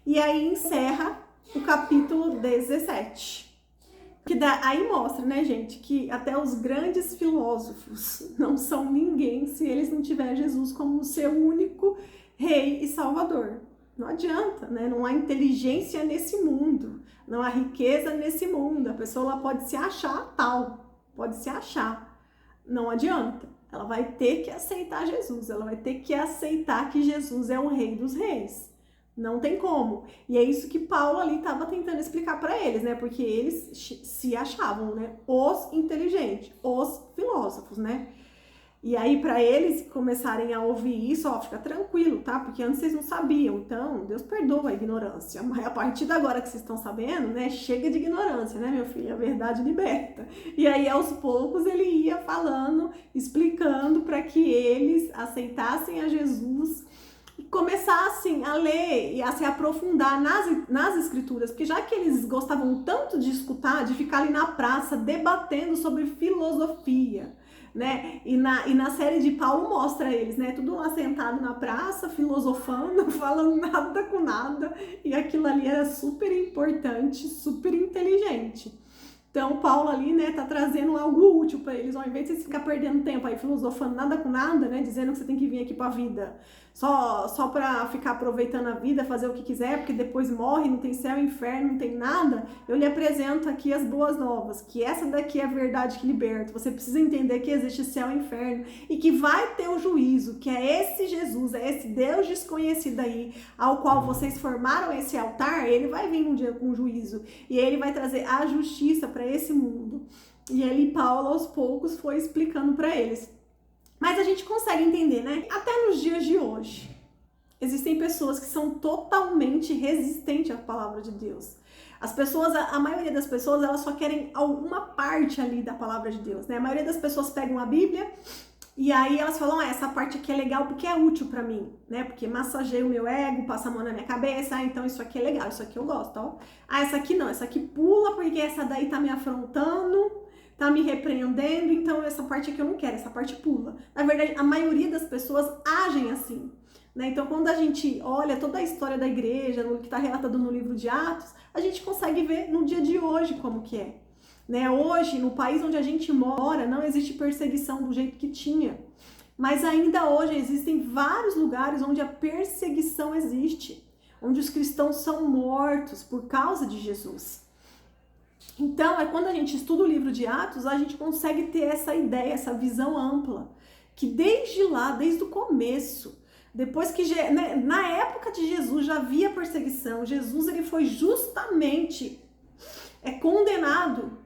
E aí encerra o capítulo 17. Aí mostra, né, gente, que até os grandes filósofos não são ninguém se eles não tiverem Jesus como o seu único rei e salvador. Não adianta, né? Não há inteligência nesse mundo, não há riqueza nesse mundo. A pessoa ela pode se achar tal, pode se achar. Não adianta. Ela vai ter que aceitar Jesus, ela vai ter que aceitar que Jesus é o rei dos reis. Não tem como. E é isso que Paulo ali estava tentando explicar para eles, né? Porque eles se achavam, né? Os inteligentes, os filósofos, né? E aí para eles começarem a ouvir isso, ó, fica tranquilo, tá? Porque antes vocês não sabiam. Então, Deus perdoa a ignorância. Mas a partir de agora que vocês estão sabendo, né? Chega de ignorância, né, meu filho? A verdade liberta. E aí, aos poucos, ele ia falando, explicando para que eles aceitassem a Jesus e começassem a ler e a se aprofundar nas escrituras, porque já que eles gostavam tanto de escutar, de ficar ali na praça debatendo sobre filosofia, né? E na série de Paulo mostra eles, né? Tudo lá sentado na praça, filosofando, falando nada com nada, e aquilo ali era super importante, super inteligente. Então, Paulo ali, né, tá trazendo algo útil para eles, ao invés de você ficar perdendo tempo aí filosofando nada com nada, né, dizendo que você tem que vir aqui pra vida só pra ficar aproveitando a vida, fazer o que quiser, porque depois morre, não tem céu, inferno, não tem nada, eu lhe apresento aqui as boas novas, que essa daqui é a verdade que liberta. Você precisa entender que existe céu e inferno e que vai ter o juízo, que é esse Jesus, é esse Deus desconhecido aí, ao qual vocês formaram esse altar, ele vai vir um dia com juízo e ele vai trazer a justiça para esse mundo. E ele, Paulo, aos poucos, foi explicando para eles. Mas a gente consegue entender, né? Até nos dias de hoje, existem pessoas que são totalmente resistentes à palavra de Deus. As pessoas, a maioria das pessoas, elas só querem alguma parte ali da palavra de Deus, né? A maioria das pessoas pegam a Bíblia e aí elas falam, essa parte aqui é legal porque é útil pra mim, né? Porque massageia o meu ego, passa a mão na minha cabeça, então isso aqui é legal, isso aqui eu gosto, ó. Essa aqui não, essa aqui pula porque essa daí tá me afrontando, tá me repreendendo, então essa parte aqui eu não quero, essa parte pula. Na verdade, a maioria das pessoas agem assim, né? Então, quando a gente olha toda a história da igreja, que está relatado no livro de Atos, a gente consegue ver no dia de hoje como que é. Né? Hoje, no país onde a gente mora, não existe perseguição do jeito que tinha. Mas ainda hoje existem vários lugares onde a perseguição existe, onde os cristãos são mortos por causa de Jesus. Então, quando a gente estuda o livro de Atos, a gente consegue ter essa ideia, essa visão ampla, que desde lá, desde o começo, depois que, né, na época de Jesus já havia perseguição, Jesus ele foi justamente condenado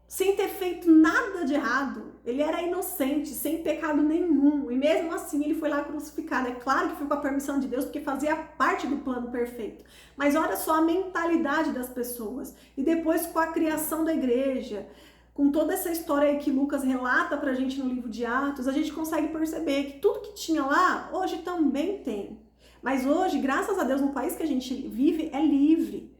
sem ter feito nada de errado. Ele era inocente, sem pecado nenhum, e mesmo assim ele foi lá crucificado. É claro que foi com a permissão de Deus, porque fazia parte do plano perfeito. Mas olha só a mentalidade das pessoas. E depois com a criação da igreja, com toda essa história aí que Lucas relata pra gente no livro de Atos, a gente consegue perceber que tudo que tinha lá, hoje também tem. Mas hoje, graças a Deus, no país que a gente vive, é livre.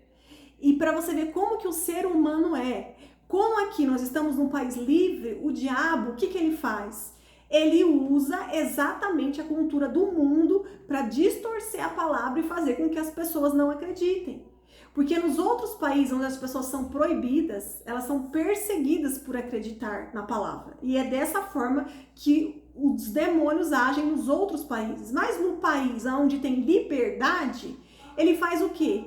E para você ver como que o ser humano é, como aqui nós estamos num país livre, o diabo, o que ele faz? Ele usa exatamente a cultura do mundo para distorcer a palavra e fazer com que as pessoas não acreditem. Porque nos outros países onde as pessoas são proibidas, elas são perseguidas por acreditar na palavra. E é dessa forma que os demônios agem nos outros países. Mas no país onde tem liberdade, ele faz o quê?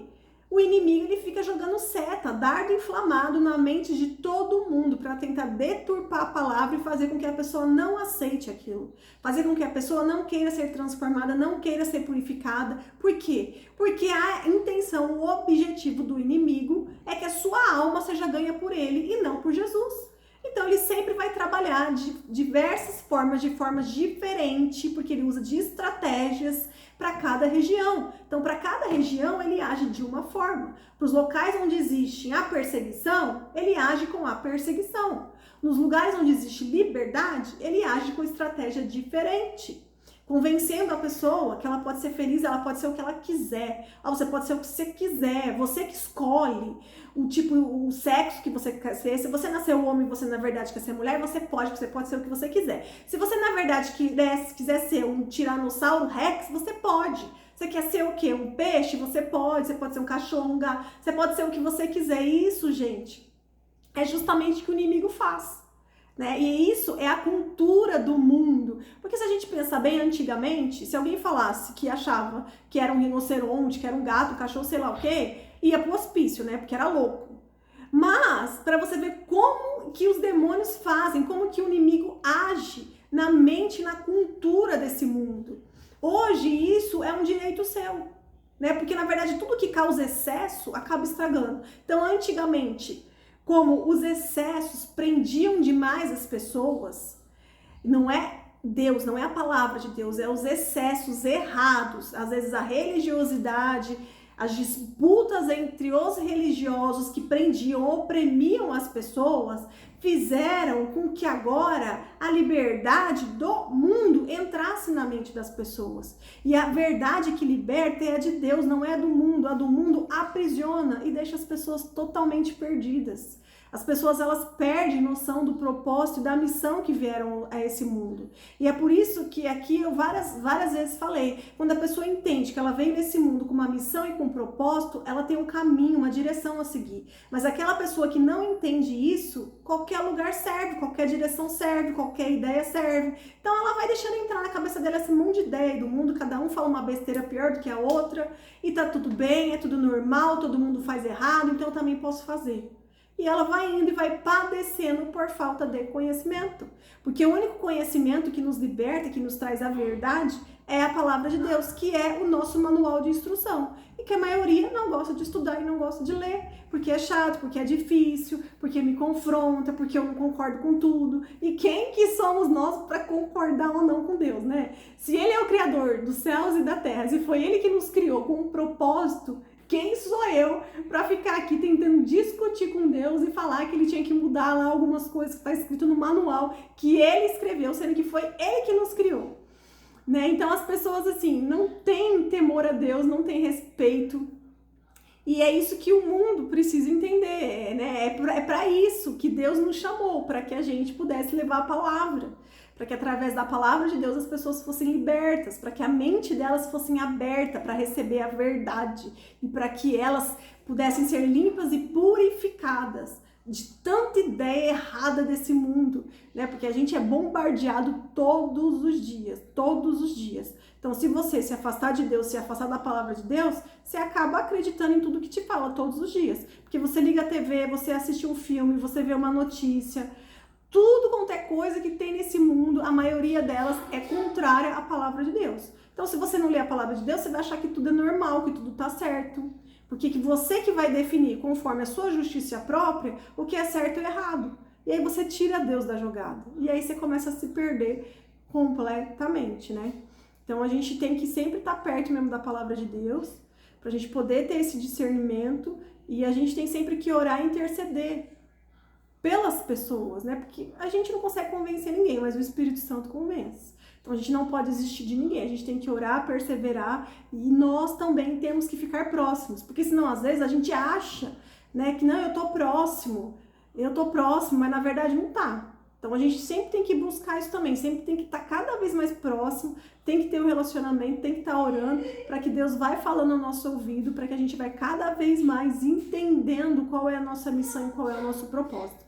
o inimigo ele fica jogando seta, dardo inflamado na mente de todo mundo para tentar deturpar a palavra e fazer com que a pessoa não aceite aquilo. Fazer com que a pessoa não queira ser transformada, não queira ser purificada. Por quê? Porque a intenção, o objetivo do inimigo é que a sua alma seja ganha por ele e não por Jesus. Então ele sempre vai trabalhar de diversas formas, de formas diferentes, porque ele usa de estratégias para cada região. Então, para cada região, ele age de uma forma. Para os locais onde existe a perseguição, ele age com a perseguição. Nos lugares onde existe liberdade, ele age com estratégia diferente. Convencendo a pessoa que ela pode ser feliz, ela pode ser o que ela quiser. Você pode ser o que você quiser, você que escolhe o sexo que você quer ser. Se você nasceu homem e você na verdade quer ser mulher, você pode ser o que você quiser. Se você na verdade quiser ser um tiranossauro rex, você pode. Você quer ser o quê? Um peixe? Você pode ser um cachorro, um gato, você pode ser o que você quiser. E isso, gente, é justamente o que o inimigo faz. Né? E isso é a cultura do mundo. Porque se a gente pensar bem, antigamente, se alguém falasse que achava que era um rinoceronte, que era um gato, um cachorro, sei lá o quê, ia pro hospício, né? Porque era louco. Mas, para você ver como que os demônios fazem, como que o inimigo age na mente e na cultura desse mundo. Hoje, isso é um direito seu. Né? Porque, na verdade, tudo que causa excesso acaba estragando. Então, antigamente, como os excessos prendiam demais as pessoas, não é Deus, não é a palavra de Deus, é os excessos errados, às vezes a religiosidade, as disputas entre os religiosos que prendiam, oprimiam as pessoas, fizeram com que agora a liberdade do mundo entrasse na mente das pessoas. E a verdade que liberta é a de Deus, não é do mundo. A do mundo aprisiona e deixa as pessoas totalmente perdidas. As pessoas, elas perdem noção do propósito e da missão que vieram a esse mundo. E é por isso que aqui eu várias vezes falei, quando a pessoa entende que ela veio nesse mundo com uma missão e com um propósito, ela tem um caminho, uma direção a seguir. Mas aquela pessoa que não entende isso, qualquer lugar serve, qualquer direção serve, qualquer ideia serve. Então ela vai deixando entrar na cabeça dela esse monte de ideia do mundo, cada um fala uma besteira pior do que a outra, e tá tudo bem, é tudo normal, todo mundo faz errado, então eu também posso fazer. E ela vai indo e vai padecendo por falta de conhecimento. Porque o único conhecimento que nos liberta, que nos traz a verdade, é a palavra de Deus, que é o nosso manual de instrução. E que a maioria não gosta de estudar e não gosta de ler, porque é chato, porque é difícil, porque me confronta, porque eu não concordo com tudo. E quem que somos nós para concordar ou não com Deus, né? Se Ele é o Criador dos céus e da terra, se foi Ele que nos criou com um propósito, quem sou eu para ficar aqui tentando discutir com Deus e falar que ele tinha que mudar lá algumas coisas que está escrito no manual que ele escreveu, sendo que foi ele que nos criou, né? Então as pessoas assim não têm temor a Deus, não têm respeito, e é isso que o mundo precisa entender, né? É para isso que Deus nos chamou, para que a gente pudesse levar a palavra, para que através da palavra de Deus as pessoas fossem libertas, para que a mente delas fosse aberta para receber a verdade e para que elas pudessem ser limpas e purificadas de tanta ideia errada desse mundo, né? Porque a gente é bombardeado todos os dias, todos os dias. Então, se você se afastar de Deus, se afastar da palavra de Deus, você acaba acreditando em tudo que te fala todos os dias. Porque você liga a TV, você assiste um filme, você vê uma notícia, tudo quanto é coisa que tem nesse mundo, a maioria delas é contrária à palavra de Deus. Então, se você não lê a palavra de Deus, você vai achar que tudo é normal, que tudo tá certo. Porque você que vai definir, conforme a sua justiça própria, o que é certo e errado. E aí você tira Deus da jogada. E aí você começa a se perder completamente, né? Então, a gente tem que sempre estar perto mesmo da palavra de Deus, pra gente poder ter esse discernimento. E a gente tem sempre que orar e interceder pelas pessoas, né? Porque a gente não consegue convencer ninguém, mas o Espírito Santo convence. Então a gente não pode desistir de ninguém, a gente tem que orar, perseverar, e nós também temos que ficar próximos, porque senão às vezes a gente acha, né, que não, eu tô próximo, mas na verdade não tá. Então a gente sempre tem que buscar isso também, sempre tem que estar cada vez mais próximo, tem que ter um relacionamento, tem que estar orando, para que Deus vai falando no nosso ouvido, para que a gente vai cada vez mais entendendo qual é a nossa missão e qual é o nosso propósito.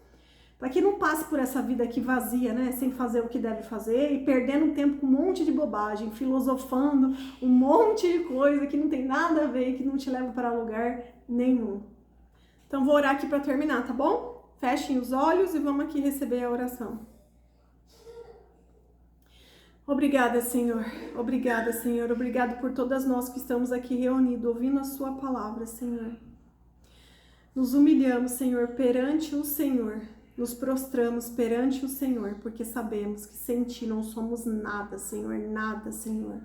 para que não passe por essa vida aqui vazia, né, sem fazer o que deve fazer e perdendo tempo com um monte de bobagem, filosofando um monte de coisa que não tem nada a ver e que não te leva para lugar nenhum. Então vou orar aqui para terminar, tá bom? Fechem os olhos e vamos aqui receber a oração. Obrigada, Senhor. Obrigada, Senhor. Obrigado por todas nós que estamos aqui reunidos, ouvindo a sua palavra, Senhor. Nos humilhamos, Senhor, perante o Senhor. Nos prostramos perante o Senhor, porque sabemos que sem Ti não somos nada, Senhor. Nada, Senhor.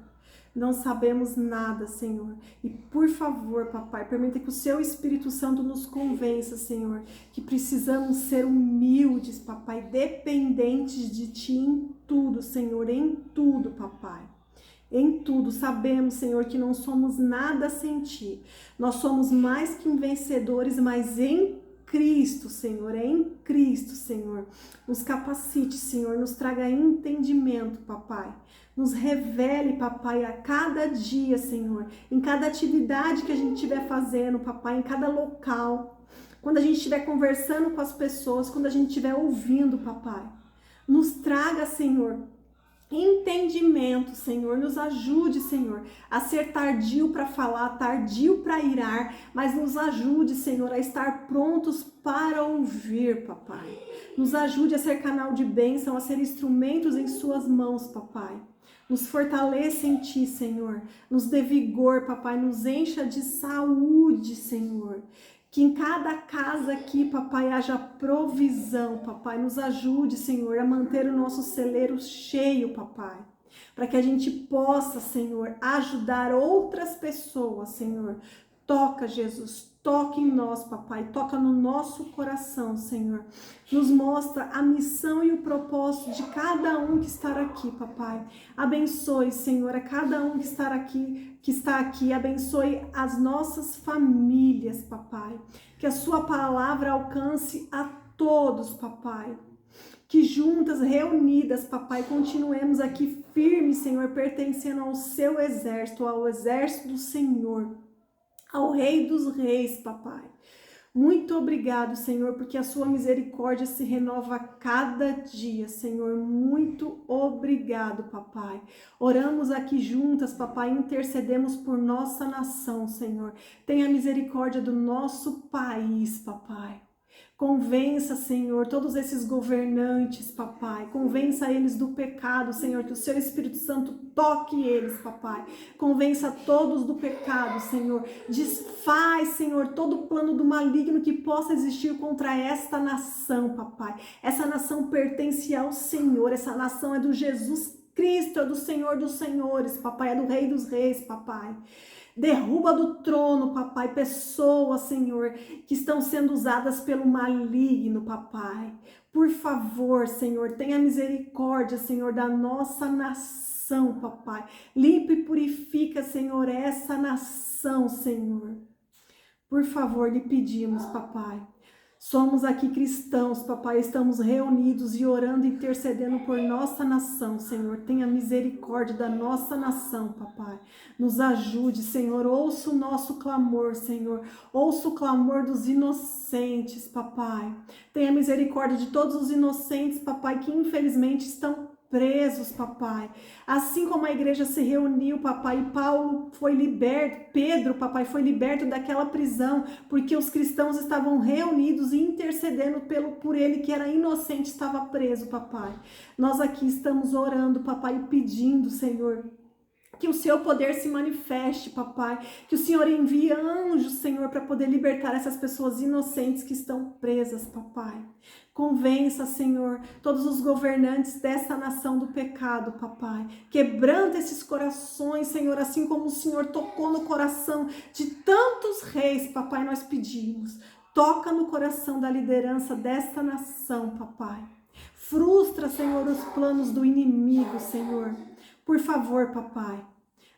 Não sabemos nada, Senhor. E por favor, papai, permita que o seu Espírito Santo nos convença, Senhor, que precisamos ser humildes, papai, dependentes de Ti em tudo, Senhor, em tudo, papai. Em tudo, sabemos, Senhor, que não somos nada sem Ti. Nós somos mais que vencedores, mas em Cristo, Senhor, é em Cristo, Senhor. Nos capacite, Senhor, nos traga entendimento, papai. Nos revele, papai, a cada dia, Senhor, em cada atividade que a gente estiver fazendo, papai, em cada local, quando a gente estiver conversando com as pessoas, quando a gente estiver ouvindo, papai. Nos traga, Senhor, entendimento, Senhor, nos ajude, Senhor, a ser tardio para falar, tardio para irar, mas nos ajude, Senhor, a estar prontos para ouvir, papai. Nos ajude a ser canal de bênção, a ser instrumentos em suas mãos, papai. Nos fortaleça em Ti, Senhor, nos dê vigor, papai, nos encha de saúde, Senhor. Que em cada casa aqui, papai, haja provisão, papai. Nos ajude, Senhor, a manter o nosso celeiro cheio, papai. Para que a gente possa, Senhor, ajudar outras pessoas, Senhor. Toca, Jesus, toca em nós, papai. Toca no nosso coração, Senhor. Nos mostra a missão e o propósito de cada um que está aqui, papai. Abençoe, Senhor, a cada um que está aqui. Abençoe as nossas famílias, papai. Que a sua palavra alcance a todos, papai. Que juntas, reunidas, papai, continuemos aqui firmes, Senhor, pertencendo ao seu exército, ao exército do Senhor, ao Rei dos Reis, papai. Muito obrigado, Senhor, porque a sua misericórdia se renova a cada dia, Senhor. Muito obrigado, papai. Oramos aqui juntas, papai, intercedemos por nossa nação, Senhor. Tenha misericórdia do nosso país, papai. Convença, Senhor, todos esses governantes, papai. Convença eles do pecado, Senhor, que o seu Espírito Santo toque eles, papai. Convença todos do pecado, Senhor. Desfaz, Senhor, todo o plano do maligno que possa existir contra esta nação, papai. Essa nação pertence ao Senhor, essa nação é do Jesus Cristo, é do Senhor dos Senhores, papai, é do Rei dos Reis, papai. Derruba do trono, papai, pessoas, Senhor, que estão sendo usadas pelo maligno, papai. Por favor, Senhor, tenha misericórdia, Senhor, da nossa nação, papai. Limpa e purifica, Senhor, essa nação, Senhor. Por favor, lhe pedimos, papai. Somos aqui cristãos, papai, estamos reunidos e orando e intercedendo por nossa nação, Senhor. Tenha misericórdia da nossa nação, papai. Nos ajude, Senhor. Ouça o nosso clamor, Senhor. Ouça o clamor dos inocentes, papai. Tenha misericórdia de todos os inocentes, papai, que infelizmente estão presos, papai. Assim como a igreja se reuniu, papai, e Paulo foi liberto, Pedro, papai, foi liberto daquela prisão, porque os cristãos estavam reunidos e intercedendo por ele que era inocente, estava preso, papai. Nós aqui estamos orando, papai, pedindo, Senhor, que o seu poder se manifeste, papai. Que o Senhor envie anjos, Senhor, para poder libertar essas pessoas inocentes que estão presas, papai. Convença, Senhor, todos os governantes dessa nação do pecado, papai. Quebranta esses corações, Senhor, assim como o Senhor tocou no coração de tantos reis, papai, nós pedimos. Toca no coração da liderança desta nação, papai. Frustra, Senhor, os planos do inimigo, Senhor. Por favor, papai,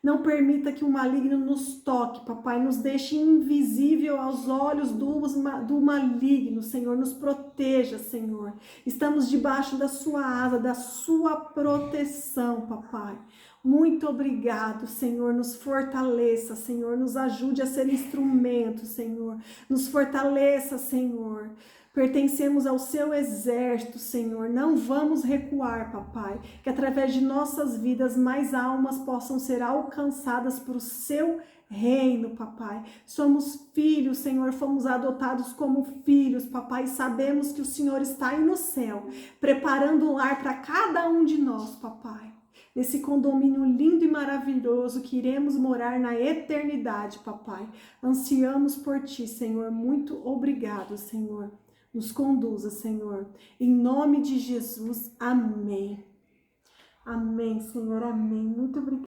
não permita que o maligno nos toque, papai, nos deixe invisível aos olhos do maligno, Senhor, nos proteja, Senhor. Estamos debaixo da sua asa, da sua proteção, papai. Muito obrigado, Senhor, nos fortaleça, Senhor, nos ajude a ser instrumento, Senhor. Nos fortaleça, Senhor. Pertencemos ao seu exército, Senhor. Não vamos recuar, papai. Que através de nossas vidas mais almas possam ser alcançadas para o seu reino, papai. Somos filhos, Senhor. Fomos adotados como filhos, papai. E sabemos que o Senhor está aí no céu, preparando um lar para cada um de nós, papai. Nesse condomínio lindo e maravilhoso que iremos morar na eternidade, papai. Ansiamos por ti, Senhor. Muito obrigado, Senhor. Nos conduza, Senhor. Em nome de Jesus, amém. Amém, Senhor, amém. Muito obrigada.